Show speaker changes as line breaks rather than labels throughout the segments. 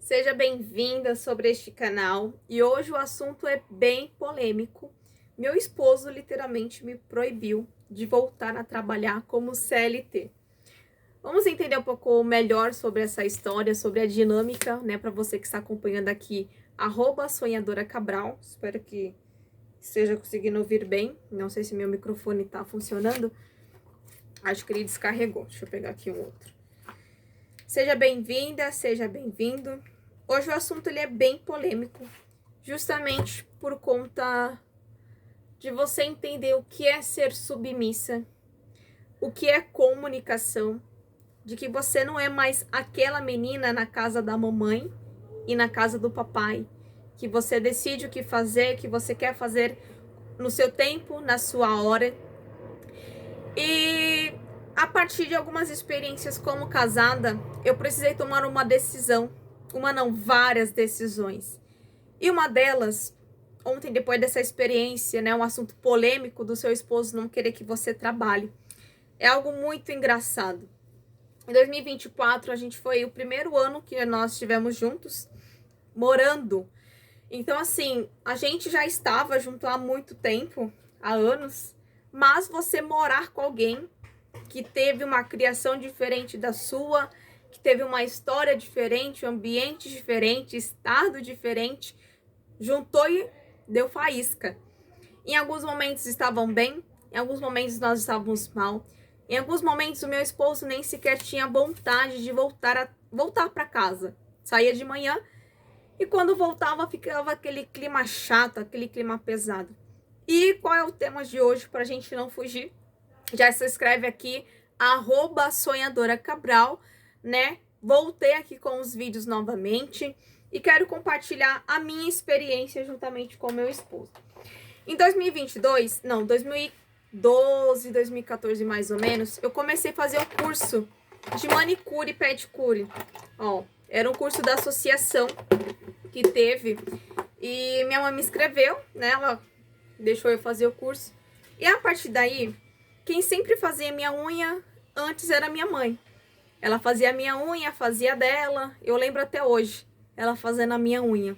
Seja bem-vinda sobre este canal e hoje o assunto é bem polêmico. Meu esposo literalmente me proibiu de voltar a trabalhar como CLT. Vamos entender um pouco melhor sobre essa história, sobre a dinâmica, né, para você que está acompanhando aqui, @sonhadora_cabral. Espero que esteja conseguindo ouvir bem. Não sei se meu microfone está funcionando. Acho que ele descarregou. Deixa eu pegar aqui um outro. Seja bem-vinda, seja bem-vindo. Hoje o assunto ele é bem polêmico, justamente por conta de você entender o que é ser submissa, o que é comunicação, de que você não é mais aquela menina na casa da mamãe e na casa do papai, que você decide o que fazer, que você quer fazer no seu tempo, na sua hora. E a partir de algumas experiências como casada, eu precisei tomar uma decisão, várias decisões. E uma delas, ontem, depois dessa experiência, né, um assunto polêmico do seu esposo não querer que você trabalhe. É algo muito engraçado. Em 2024, a gente foi o primeiro ano que nós estivemos juntos, morando. Então, assim, a gente já estava junto há muito tempo, há anos, mas você morar com alguém que teve uma criação diferente da sua, que teve uma história diferente, um ambiente diferente, estado diferente, juntou e deu faísca. Em alguns momentos estavam bem, em alguns momentos nós estávamos mal, em alguns momentos o meu esposo nem sequer tinha vontade de voltar para casa. Saía de manhã e quando voltava ficava aquele clima chato, aquele clima pesado. E qual é o tema de hoje para a gente não fugir? Já se inscreve aqui, @sonhadora_cabral, né? Voltei aqui com os vídeos novamente e quero compartilhar a minha experiência juntamente com meu esposo. Em 2012, 2014 mais ou menos, eu comecei a fazer o curso de manicure e pedicure. Ó, era um curso da associação que teve e minha mãe me inscreveu, né? Ela deixou eu fazer o curso. E a partir daí, quem sempre fazia minha unha antes era minha mãe. Ela fazia a minha unha, fazia dela. Eu lembro até hoje, ela fazendo a minha unha.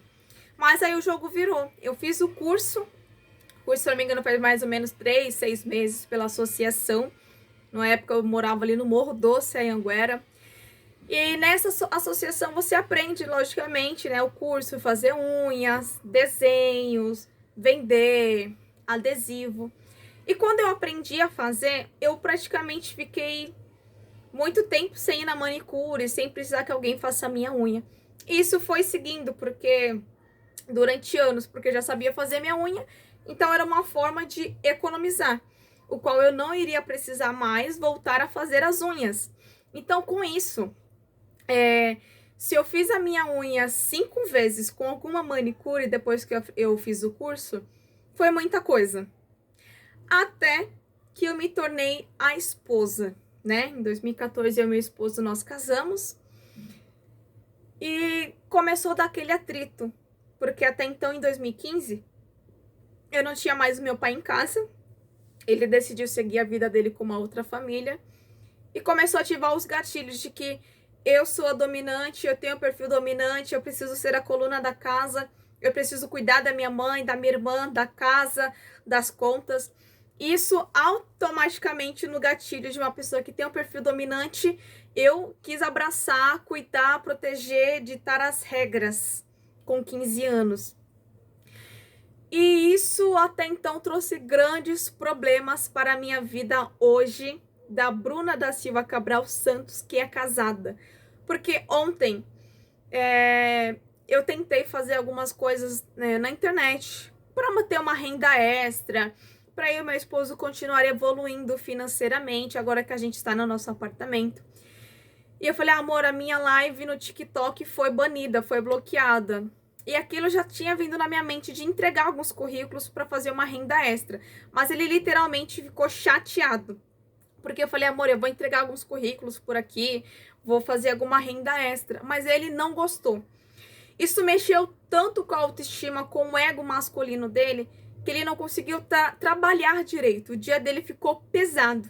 Mas aí o jogo virou. Eu fiz o curso, se não me engano, faz mais ou menos 3, 6 meses pela associação. Na época eu morava ali no Morro Doce, Anhanguera. E nessa associação você aprende, logicamente, né, o curso, fazer unhas, desenhos, vender, adesivo. E quando eu aprendi a fazer, eu praticamente fiquei muito tempo sem ir na manicure, sem precisar que alguém faça a minha unha. E isso foi seguindo, durante anos, porque eu já sabia fazer minha unha, então era uma forma de economizar, o qual eu não iria precisar mais voltar a fazer as unhas. Então, com isso, se eu fiz a minha unha 5 vezes com alguma manicure depois que eu fiz o curso, foi muita coisa. Até que eu me tornei a esposa, né? Em 2014, eu e meu esposo, nós casamos. E começou daquele atrito. Porque até então, em 2015, eu não tinha mais o meu pai em casa. Ele decidiu seguir a vida dele com uma outra família. E começou a ativar os gatilhos de que eu sou a dominante, eu tenho o perfil dominante, eu preciso ser a coluna da casa, eu preciso cuidar da minha mãe, da minha irmã, da casa, das contas. Isso automaticamente no gatilho de uma pessoa que tem um perfil dominante, eu quis abraçar, cuidar, proteger, ditar as regras com 15 anos. E isso até então trouxe grandes problemas para a minha vida hoje, da Bruna da Silva Cabral Santos, que é casada. Porque ontem eu tentei fazer algumas coisas, né, na internet para manter uma renda extra, para eu e meu esposo continuar evoluindo financeiramente, agora que a gente está no nosso apartamento. E eu falei, amor, a minha live no TikTok foi banida, foi bloqueada. E aquilo já tinha vindo na minha mente de entregar alguns currículos para fazer uma renda extra. Mas ele literalmente ficou chateado. Porque eu falei, amor, eu vou entregar alguns currículos por aqui, vou fazer alguma renda extra. Mas ele não gostou. Isso mexeu tanto com a autoestima, com o ego masculino dele, que ele não conseguiu trabalhar direito. O dia dele ficou pesado.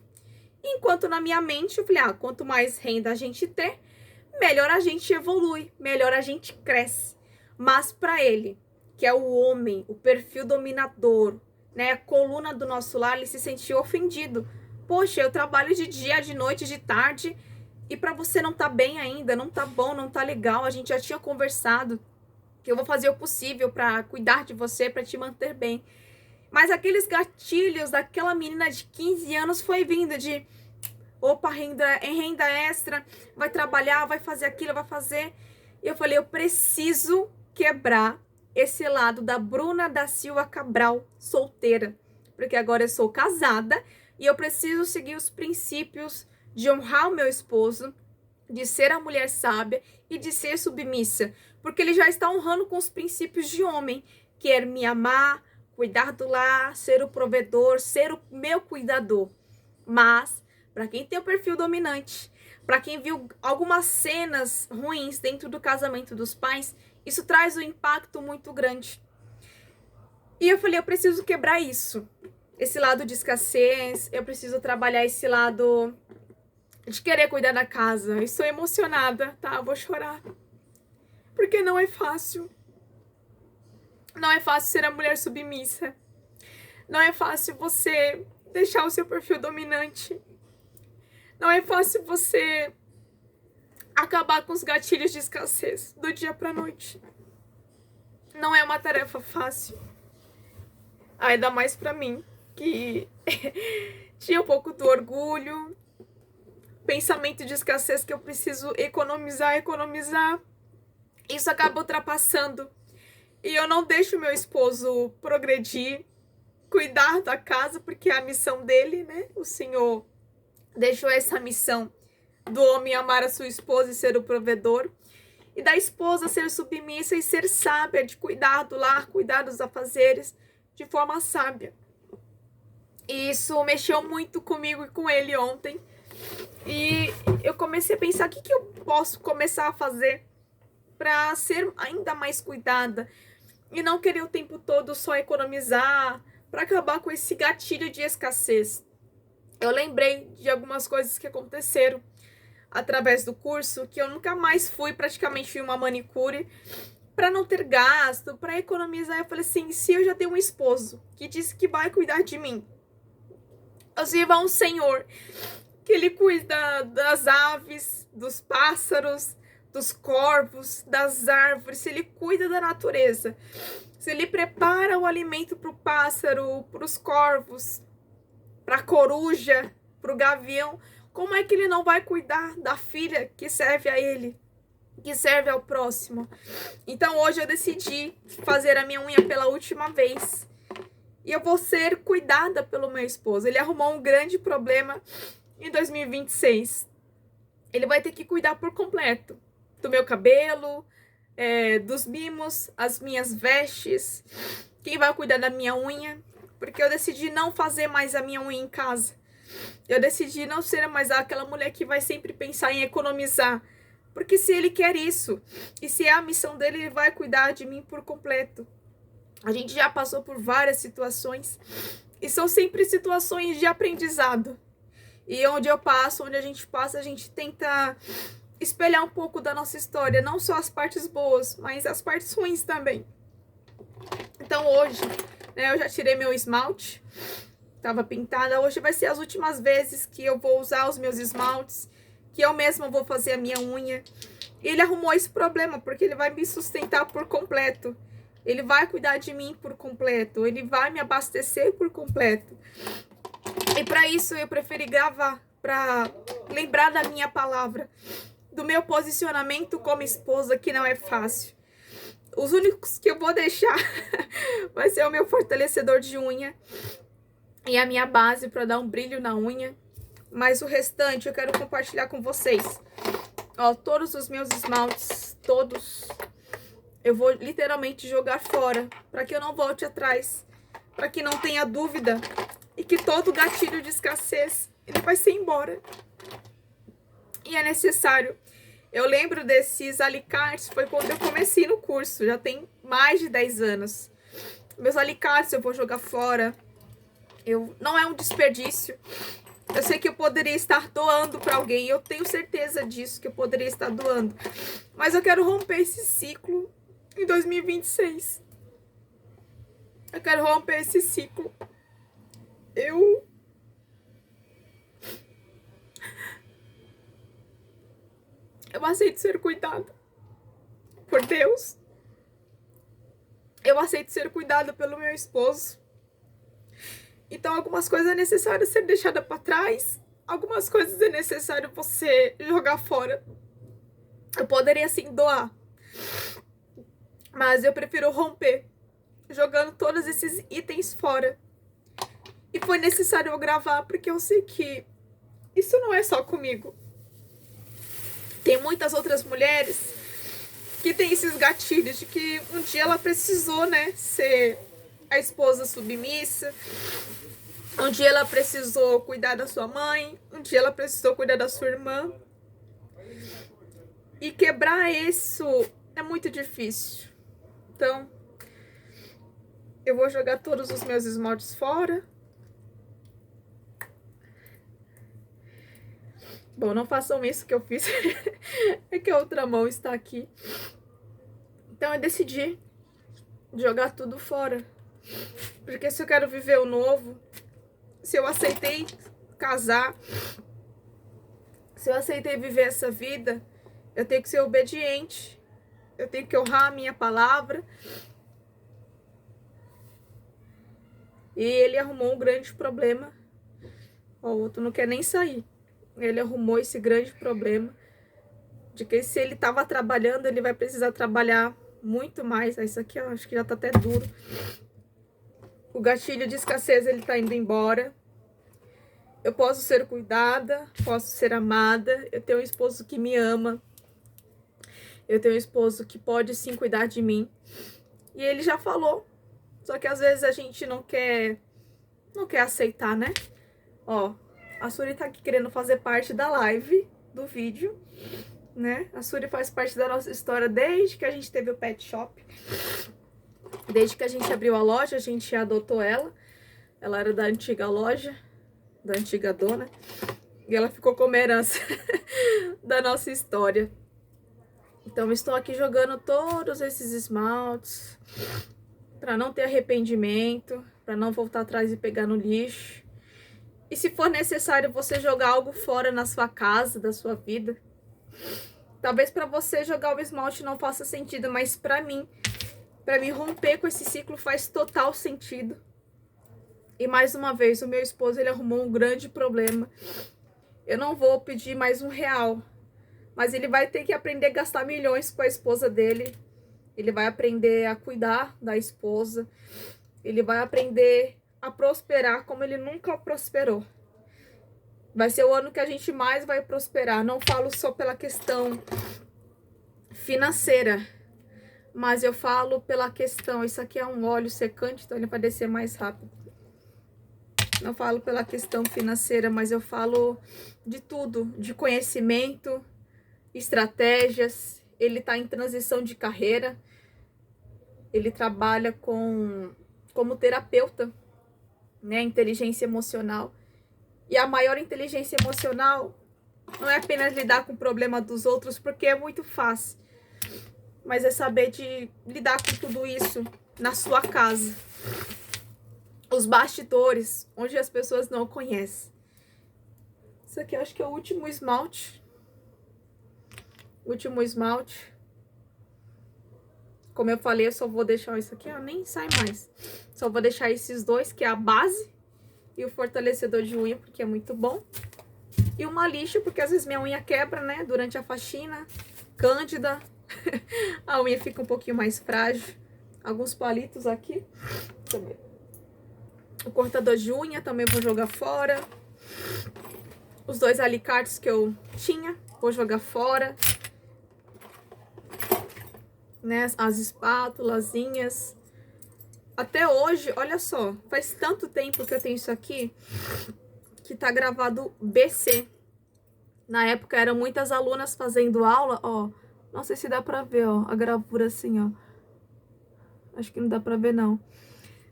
Enquanto na minha mente, eu falei, quanto mais renda a gente ter, melhor a gente evolui, melhor a gente cresce. Mas para ele, que é o homem, o perfil dominador, né, a coluna do nosso lar, ele se sentiu ofendido. Poxa, eu trabalho de dia, de noite, de tarde, e para você não tá bem ainda, não tá bom, não tá legal. A gente já tinha conversado que eu vou fazer o possível para cuidar de você, para te manter bem. Mas aqueles gatilhos daquela menina de 15 anos foi vindo de opa, renda extra, vai trabalhar, vai fazer aquilo, vai fazer. E eu falei, eu preciso quebrar esse lado da Bruna da Silva Cabral, solteira. Porque agora eu sou casada e eu preciso seguir os princípios de honrar o meu esposo, de ser a mulher sábia e de ser submissa. Porque ele já está honrando com os princípios de homem, que é me amar, cuidar do lar, ser o provedor, ser o meu cuidador. Mas, para quem tem o perfil dominante, para quem viu algumas cenas ruins dentro do casamento dos pais, isso traz um impacto muito grande. E eu falei, eu preciso quebrar isso. Esse lado de escassez, eu preciso trabalhar esse lado de querer cuidar da casa. Estou emocionada, tá? Eu vou chorar. Porque não é fácil. Não é fácil ser a mulher submissa. Não é fácil você deixar o seu perfil dominante. Não é fácil você acabar com os gatilhos de escassez do dia pra noite. Não é uma tarefa fácil. Ainda mais pra mim, que tinha um pouco do orgulho, pensamento de escassez que eu preciso economizar. Isso acaba ultrapassando. E eu não deixo meu esposo progredir, cuidar da casa, porque é a missão dele, né? O Senhor deixou essa missão do homem amar a sua esposa e ser o provedor. E da esposa ser submissa e ser sábia, de cuidar do lar, cuidar dos afazeres, de forma sábia. E isso mexeu muito comigo e com ele ontem. E eu comecei a pensar, o que eu posso começar a fazer para ser ainda mais cuidada e não querer o tempo todo só economizar, para acabar com esse gatilho de escassez. Eu lembrei de algumas coisas que aconteceram através do curso, que eu nunca mais praticamente fui uma manicure, para não ter gasto, para economizar. Eu falei assim, se eu já tenho um esposo que disse que vai cuidar de mim, eu sirvo a um Senhor que ele cuida das aves, dos pássaros, dos corvos, das árvores, se ele cuida da natureza, se ele prepara o alimento para o pássaro, para os corvos, para a coruja, para o gavião, como é que ele não vai cuidar da filha que serve a ele, que serve ao próximo? Então hoje eu decidi fazer a minha unha pela última vez. E eu vou ser cuidada pelo meu esposo. Ele arrumou um grande problema em 2026. Ele vai ter que cuidar por completo do meu cabelo, dos mimos, as minhas vestes. Quem vai cuidar da minha unha? Porque eu decidi não fazer mais a minha unha em casa. Eu decidi não ser mais aquela mulher que vai sempre pensar em economizar. Porque se ele quer isso, e se é a missão dele, ele vai cuidar de mim por completo. A gente já passou por várias situações, e são sempre situações de aprendizado. E onde eu passo, onde a gente passa, a gente tenta espelhar um pouco da nossa história, não só as partes boas, mas as partes ruins também. Então hoje, né, eu já tirei meu esmalte, tava pintada. Hoje vai ser as últimas vezes que eu vou usar os meus esmaltes, que eu mesma vou fazer a minha unha. E ele arrumou esse problema, porque ele vai me sustentar por completo. Ele vai cuidar de mim por completo. Ele vai me abastecer por completo. E para isso eu preferi gravar, para lembrar da minha palavra, do meu posicionamento como esposa, que não é fácil. Os únicos que eu vou deixar vai ser o meu fortalecedor de unha e a minha base para dar um brilho na unha. Mas o restante eu quero compartilhar com vocês. Ó, todos os meus esmaltes, todos, eu vou literalmente jogar fora, para que eu não volte atrás, para que não tenha dúvida e que todo gatilho de escassez, ele vai ser embora. E é necessário. Eu lembro desses alicates, foi quando eu comecei no curso, já tem mais de 10 anos. Meus alicates eu vou jogar fora. Não é um desperdício. Eu sei que eu poderia estar doando para alguém, eu tenho certeza disso, que eu poderia estar doando. Mas eu quero romper esse ciclo em 2026. Eu quero romper esse ciclo. Eu aceito ser cuidada por Deus. Eu aceito ser cuidada pelo meu esposo. Então, algumas coisas é necessário ser deixada para trás. Algumas coisas é necessário você jogar fora. Eu poderia, sim, doar. Mas eu prefiro romper, jogando todos esses itens fora. E foi necessário eu gravar, porque eu sei que isso não é só comigo. Tem muitas outras mulheres que têm esses gatilhos de que um dia ela precisou, né, ser a esposa submissa. Um dia ela precisou cuidar da sua mãe. Um dia ela precisou cuidar da sua irmã. E quebrar isso é muito difícil. Então, eu vou jogar todos os meus esmaltes fora. Bom, não façam isso que eu fiz. É que a outra mão está aqui. Então, eu decidi jogar tudo fora. Porque se eu quero viver o novo, se eu aceitei casar, se eu aceitei viver essa vida, eu tenho que ser obediente. Eu tenho que honrar a minha palavra. E ele arrumou um grande problema. O outro não quer nem sair. Ele arrumou esse grande problema de que se ele estava trabalhando, ele vai precisar trabalhar muito mais. Isso aqui eu acho que já tá até duro. O gatilho de escassez, ele tá indo embora. Eu posso ser cuidada, posso ser amada. Eu tenho um esposo que me ama. Eu tenho um esposo que pode sim cuidar de mim. E ele já falou. Só que às vezes a gente não quer aceitar, né? Ó, a Suri tá aqui querendo fazer parte da live, do vídeo, né? A Suri faz parte da nossa história desde que a gente teve o pet shop. Desde que a gente abriu a loja, a gente adotou ela. Ela era da antiga loja, da antiga dona. E ela ficou como herança da nossa história. Então, estou aqui jogando todos esses esmaltes para não ter arrependimento, para não voltar atrás e pegar no lixo. E se for necessário você jogar algo fora na sua casa, da sua vida, talvez para você jogar o esmalte não faça sentido, mas para mim romper com esse ciclo faz total sentido. E mais uma vez, o meu esposo, ele arrumou um grande problema. Eu não vou pedir mais R$1, mas ele vai ter que aprender a gastar milhões com a esposa dele. Ele vai aprender a cuidar da esposa. Ele vai aprender a prosperar como ele nunca prosperou. Vai ser o ano que a gente mais vai prosperar. Não falo só pela questão financeira, mas eu falo pela questão... Isso aqui é um óleo secante, então ele vai descer mais rápido. Não falo pela questão financeira, mas eu falo de tudo. De conhecimento, estratégias. Ele está em transição de carreira. Ele trabalha como terapeuta, né? Inteligência emocional. E a maior inteligência emocional não é apenas lidar com o problema dos outros, porque é muito fácil. Mas é saber de lidar com tudo isso na sua casa. Os bastidores, onde as pessoas não conhecem. Isso aqui eu acho que é o último esmalte. Último esmalte. Como eu falei, eu só vou deixar isso aqui, ó, nem sai mais. Só vou deixar esses dois, que é a base e o fortalecedor de unha, porque é muito bom. E uma lixa, porque às vezes minha unha quebra, né, durante a faxina. Cândida. A unha fica um pouquinho mais frágil. Alguns palitos aqui. Também. O cortador de unha também vou jogar fora. Os dois alicates que eu tinha, vou jogar fora. Né, as espátulazinhas. Até hoje, olha só, faz tanto tempo que eu tenho isso aqui, que tá gravado BC. Na época eram muitas alunas fazendo aula, ó. Não sei se dá pra ver, ó, a gravura assim, ó. Acho que não dá pra ver, não.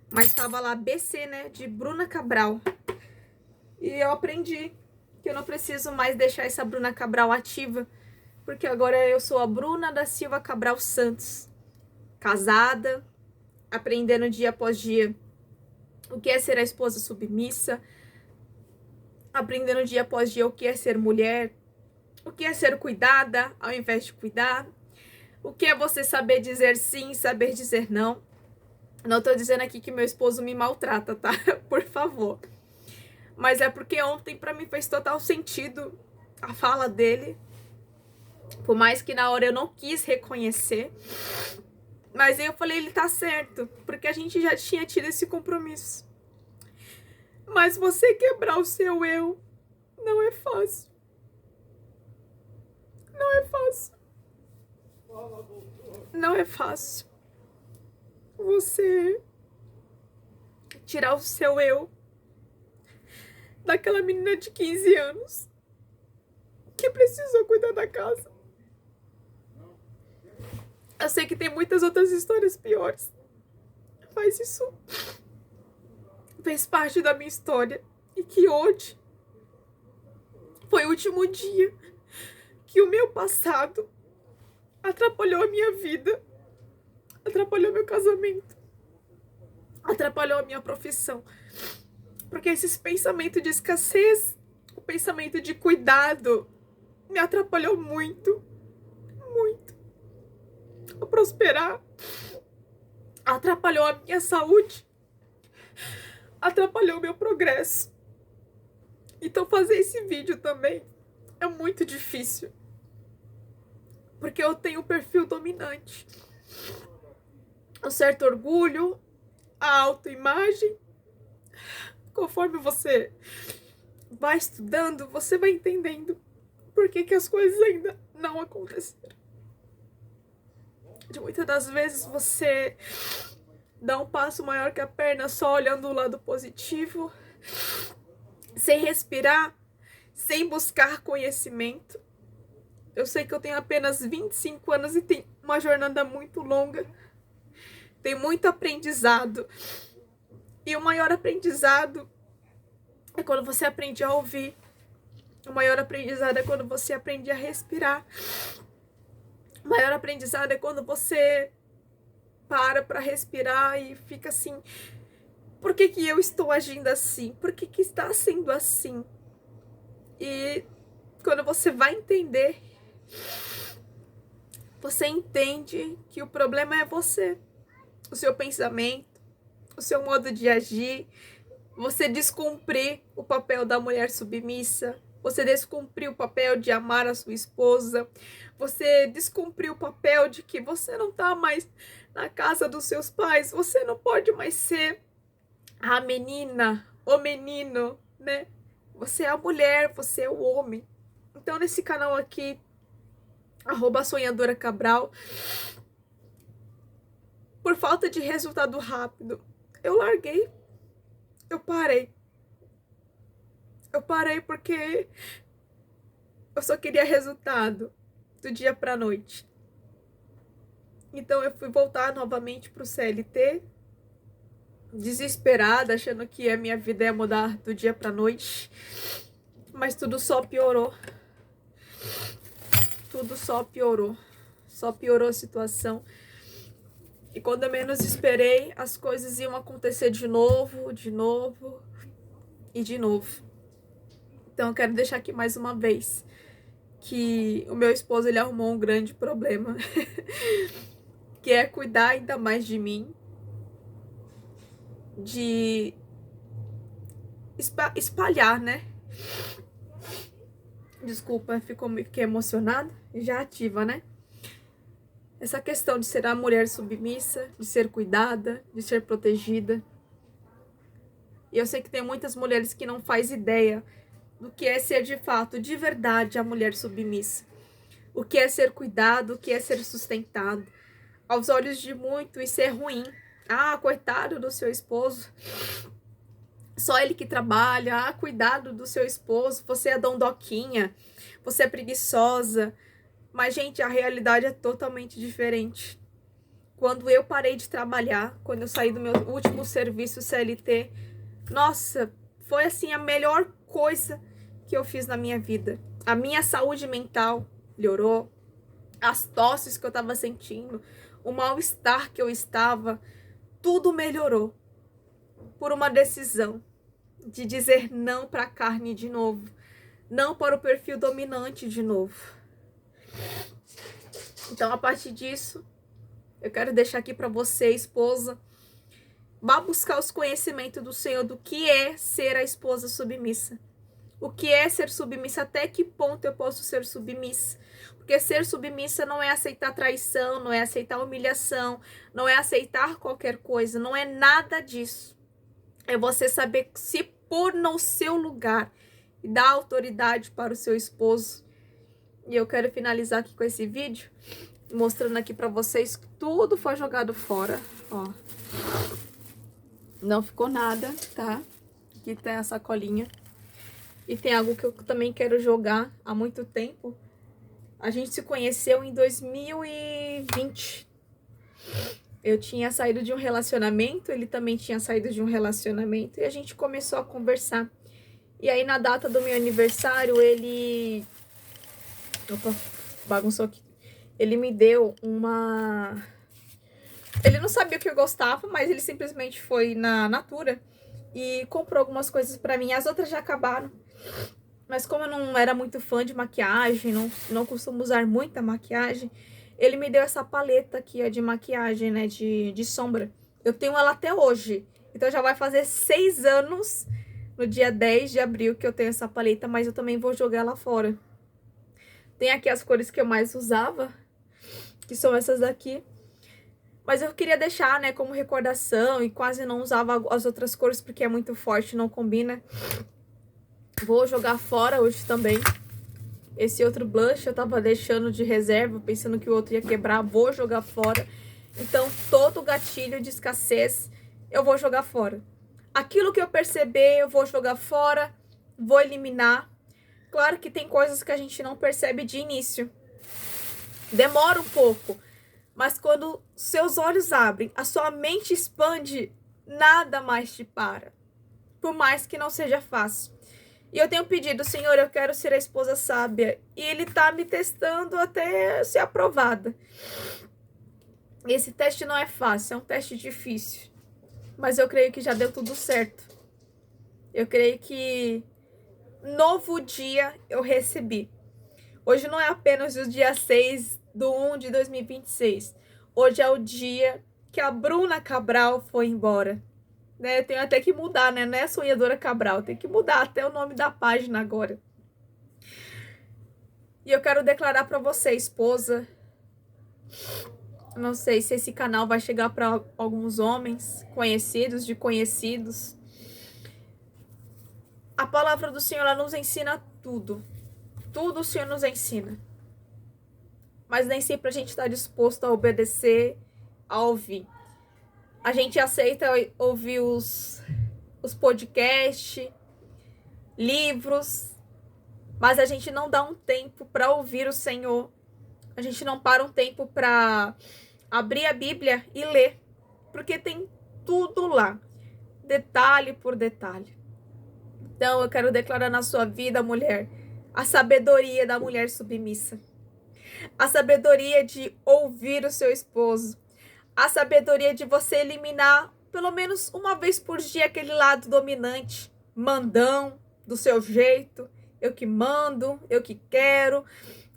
Mas tava lá BC, né, de Bruna Cabral. E eu aprendi que eu não preciso mais deixar essa Bruna Cabral ativa, porque agora eu sou a Bruna da Silva Cabral Santos, casada, aprendendo dia após dia o que é ser a esposa submissa, aprendendo dia após dia o que é ser mulher, o que é ser cuidada ao invés de cuidar, o que é você saber dizer sim, saber dizer não. Não tô dizendo aqui que meu esposo me maltrata, tá? Por favor. Mas é porque ontem pra mim fez total sentido a fala dele. Por mais que na hora eu não quis reconhecer. Mas aí eu falei, ele tá certo. Porque a gente já tinha tido esse compromisso. Mas você quebrar o seu eu não é fácil. Não é fácil. Não é fácil. Você tirar o seu eu daquela menina de 15 anos que precisou cuidar da casa. Eu sei que tem muitas outras histórias piores, mas isso fez parte da minha história. E que hoje foi o último dia que o meu passado atrapalhou a minha vida, atrapalhou meu casamento, atrapalhou a minha profissão. Porque esses pensamentos de escassez, o pensamento de cuidado, me atrapalhou muito, muito. A prosperar, atrapalhou a minha saúde, atrapalhou o meu progresso. Então fazer esse vídeo também é muito difícil. Porque eu tenho um perfil dominante. Um certo orgulho, a autoimagem. Conforme você vai estudando, você vai entendendo por que as coisas ainda não aconteceram. De muitas das vezes você dá um passo maior que a perna só olhando o lado positivo, sem respirar, sem buscar conhecimento. Eu sei que eu tenho apenas 25 anos e tem uma jornada muito longa. Tem muito aprendizado. E o maior aprendizado é quando você aprende a ouvir. O maior aprendizado é quando você aprende a respirar. O maior aprendizado é quando você para respirar e fica assim, por que eu estou agindo assim? Por que está sendo assim? E quando você vai entender, você entende que o problema é você, o seu pensamento, o seu modo de agir, você descumprir o papel da mulher submissa, você descumprir o papel de amar a sua esposa, você descumprir o papel de que você não está mais na casa dos seus pais, você não pode mais ser a menina, o menino, né? Você é a mulher, você é o homem. Então nesse canal aqui, @sonhadora_cabral, por falta de resultado rápido, eu larguei, eu parei. Eu parei porque eu só queria resultado do dia pra noite. Então eu fui voltar novamente pro CLT, desesperada, achando que a minha vida ia mudar do dia pra noite. Mas tudo só piorou. Tudo só piorou. Só piorou a situação. E quando eu menos esperei, as coisas iam acontecer de novo e de novo. Então eu quero deixar aqui mais uma vez que o meu esposo, ele arrumou um grande problema. Que é cuidar ainda mais de mim. De espalhar, né? Desculpa, fiquei emocionada. Já ativa, né? Essa questão de ser a mulher submissa, de ser cuidada, de ser protegida. E eu sei que tem muitas mulheres que não faz ideia do que é ser de fato, de verdade, a mulher submissa. O que é ser cuidado, o que é ser sustentado. Aos olhos de muito, isso é ruim. Ah, coitado do seu esposo. Só ele que trabalha. Ah, cuidado do seu esposo. Você é dondoquinha. Você é preguiçosa. Mas, gente, a realidade é totalmente diferente. Quando eu parei de trabalhar, quando eu saí do meu último serviço CLT, nossa, foi assim a melhor coisa que eu fiz na minha vida. A minha saúde mental melhorou, as tosses que eu estava sentindo, o mal-estar que eu estava, tudo melhorou por uma decisão de dizer não para a carne de novo, não para o perfil dominante de novo. Então, a partir disso, eu quero deixar aqui para você, esposa, vá buscar os conhecimentos do Senhor do que é ser a esposa submissa. O que é ser submissa? Até que ponto eu posso ser submissa? Porque ser submissa não é aceitar traição, não é aceitar humilhação, não é aceitar qualquer coisa, não é nada disso. É você saber se pôr no seu lugar e dar autoridade para o seu esposo. E eu quero finalizar aqui com esse vídeo, mostrando aqui para vocês que tudo foi jogado fora, ó. Não ficou nada, tá? Aqui tem a sacolinha. E tem algo que eu também quero jogar há muito tempo. A gente se conheceu em 2020. Eu tinha saído de um relacionamento, ele também tinha saído de um relacionamento. E a gente começou a conversar. E aí, na data do meu aniversário, ele... Opa, bagunçou aqui. Ele me deu uma... Ele não sabia o que eu gostava, mas ele simplesmente foi na Natura e comprou algumas coisas pra mim. As outras já acabaram. Mas como eu não era muito fã de maquiagem, não costumo usar muita maquiagem, ele me deu essa paleta aqui, ó, de maquiagem, né, de sombra. Eu tenho ela até hoje. Então já vai fazer 6 anos, no dia 10 de abril, que eu tenho essa paleta, mas eu também vou jogar ela fora. Tem aqui as cores que eu mais usava, que são essas daqui. Mas eu queria deixar, né, como recordação, e quase não usava as outras cores porque é muito forte, não combina. Vou jogar fora hoje também. Esse outro blush eu tava deixando de reserva, pensando que o outro ia quebrar, vou jogar fora. Então, todo gatilho de escassez eu vou jogar fora. Aquilo que eu perceber, eu vou jogar fora, vou eliminar. Claro que tem coisas que a gente não percebe de início. Demora um pouco. Mas quando seus olhos abrem, a sua mente expande, nada mais te para. Por mais que não seja fácil. E eu tenho pedido, Senhor, eu quero ser a esposa sábia. E Ele tá me testando até ser aprovada. Esse teste não é fácil, é um teste difícil. Mas eu creio que já deu tudo certo. Eu creio que novo dia eu recebi. Hoje não é apenas o dia 6/1/2026. Hoje é o dia que a Bruna Cabral foi embora. Né? Eu tenho até que mudar, né? Não é Sonhadora Cabral. Tem que mudar até o nome da página agora. E eu quero declarar para você, esposa. Não sei se esse canal vai chegar para alguns homens conhecidos, de conhecidos. A palavra do Senhor, ela nos ensina tudo. Tudo o Senhor nos ensina. Mas nem sempre a gente está disposto a obedecer, a ouvir. A gente aceita ouvir os podcasts, livros, mas a gente não dá um tempo para ouvir o Senhor. A gente não para um tempo para abrir a Bíblia e ler, porque tem tudo lá, detalhe por detalhe. Então eu quero declarar na sua vida, mulher, a sabedoria da mulher submissa. A sabedoria de ouvir o seu esposo. A sabedoria de você eliminar, pelo menos uma vez por dia, aquele lado dominante, mandão, do seu jeito. Eu que mando, eu que quero,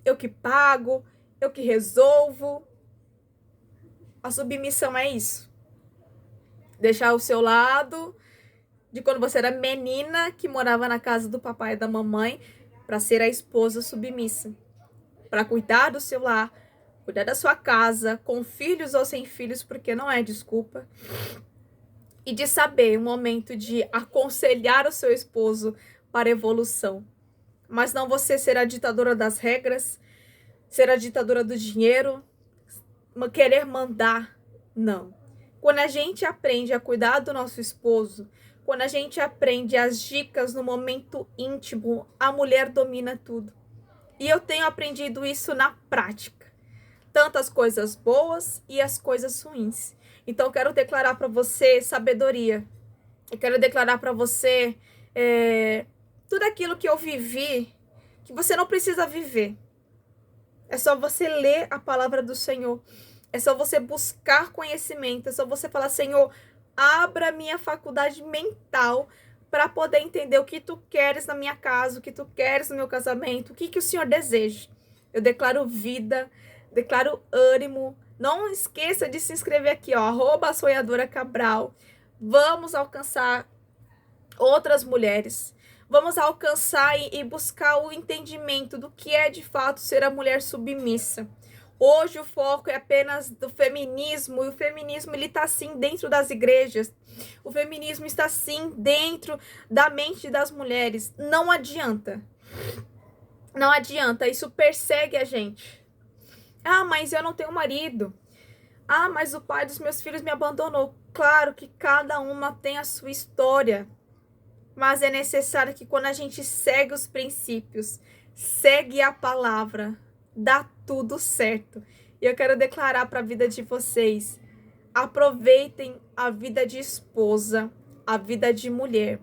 eu que pago, eu que resolvo. A submissão é isso. Deixar o seu lado de quando você era menina que morava na casa do papai e da mamãe para ser a esposa submissa. Para cuidar do seu lar, cuidar da sua casa, com filhos ou sem filhos, porque não é desculpa. E de saber o momento de aconselhar o seu esposo para evolução. Mas não você ser a ditadora das regras, ser a ditadora do dinheiro, querer mandar. Não. Quando a gente aprende a cuidar do nosso esposo, quando a gente aprende as dicas no momento íntimo, a mulher domina tudo. E eu tenho aprendido isso na prática. Tanto as coisas boas e as coisas ruins. Então, eu quero declarar para você sabedoria. Eu quero declarar para você tudo aquilo que eu vivi, que você não precisa viver. É só você ler a palavra do Senhor. É só você buscar conhecimento. É só você falar, Senhor, abra minha faculdade mental para poder entender o que tu queres na minha casa, o que tu queres no meu casamento, o que o Senhor deseja. Eu declaro vida, declaro ânimo. Não esqueça de se inscrever aqui, ó, @sonhadora_cabral. Vamos alcançar outras mulheres. Vamos alcançar e buscar o entendimento do que é de fato ser a mulher submissa. Hoje o foco é apenas do feminismo, e o feminismo ele está sim dentro das igrejas. O feminismo está sim dentro da mente das mulheres. Não adianta. Não adianta, isso persegue a gente. Ah, mas eu não tenho marido. Ah, mas o pai dos meus filhos me abandonou. Claro que cada uma tem a sua história. Mas é necessário que quando a gente segue os princípios, segue a palavra, dá tudo certo. E eu quero declarar para a vida de vocês, aproveitem a vida de esposa, a vida de mulher.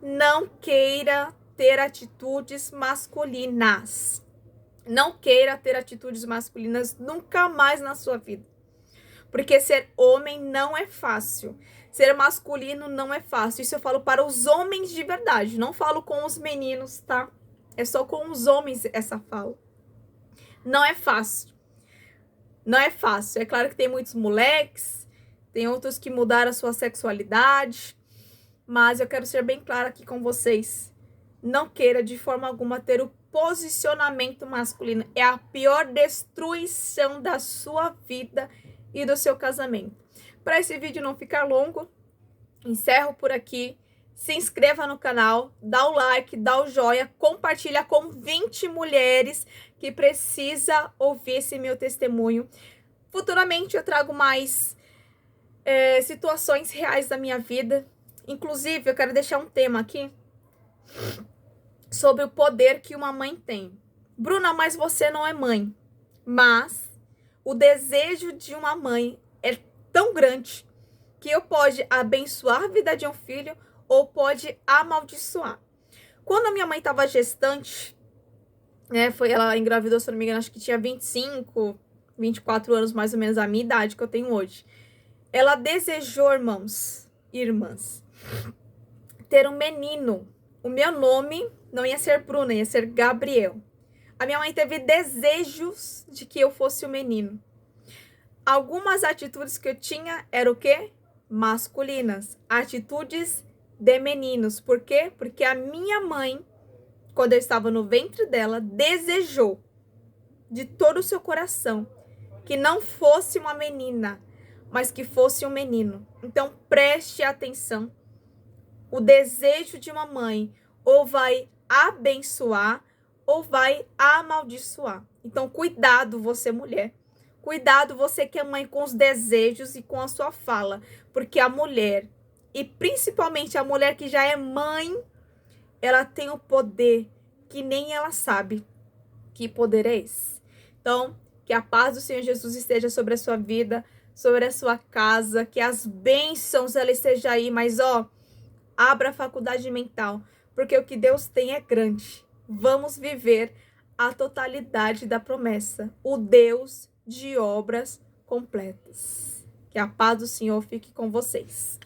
Não queira ter atitudes masculinas. Não queira ter atitudes masculinas nunca mais na sua vida. Porque ser homem não é fácil. Ser masculino não é fácil. Isso eu falo para os homens de verdade. Não falo com os meninos, tá? É só com os homens essa fala. Não é fácil. Não é fácil. É claro que tem muitos moleques. Tem outros que mudaram a sua sexualidade. Mas eu quero ser bem clara aqui com vocês. Não queira de forma alguma ter o posicionamento masculino. É a pior destruição da sua vida e do seu casamento. Para esse vídeo não ficar longo, encerro por aqui. Se inscreva no canal, dá o like, dá o joinha, compartilha com 20 mulheres que precisam ouvir esse meu testemunho. Futuramente eu trago mais situações reais da minha vida. Inclusive, eu quero deixar um tema aqui sobre o poder que uma mãe tem. Bruna, mas você não é mãe. Mas o desejo de uma mãe é tão grande que eu pode abençoar a vida de um filho ou pode amaldiçoar. Quando a minha mãe estava gestante, né, ela engravidou, se não me engano, acho que tinha 25, 24 anos, mais ou menos a minha idade que eu tenho hoje. Ela desejou, irmãs, ter um menino. O meu nome não ia ser Bruna, ia ser Gabriel. A minha mãe teve desejos de que eu fosse o menino. Algumas atitudes que eu tinha eram o quê? Masculinas. Atitudes de meninos. Por quê? Porque a minha mãe, quando eu estava no ventre dela, desejou de todo o seu coração que não fosse uma menina, mas que fosse um menino. Então preste atenção. O desejo de uma mãe ou vai abençoar ou vai amaldiçoar. Então cuidado você mulher. Cuidado você que é mãe com os desejos e com a sua fala. Porque a mulher, e principalmente a mulher que já é mãe, ela tem o poder que nem ela sabe. Que poder é esse? Então, que a paz do Senhor Jesus esteja sobre a sua vida, sobre a sua casa, que as bênçãos ela esteja aí, mas abra a faculdade mental, porque o que Deus tem é grande. Vamos viver a totalidade da promessa, o Deus de obras completas. Que a paz do Senhor fique com vocês.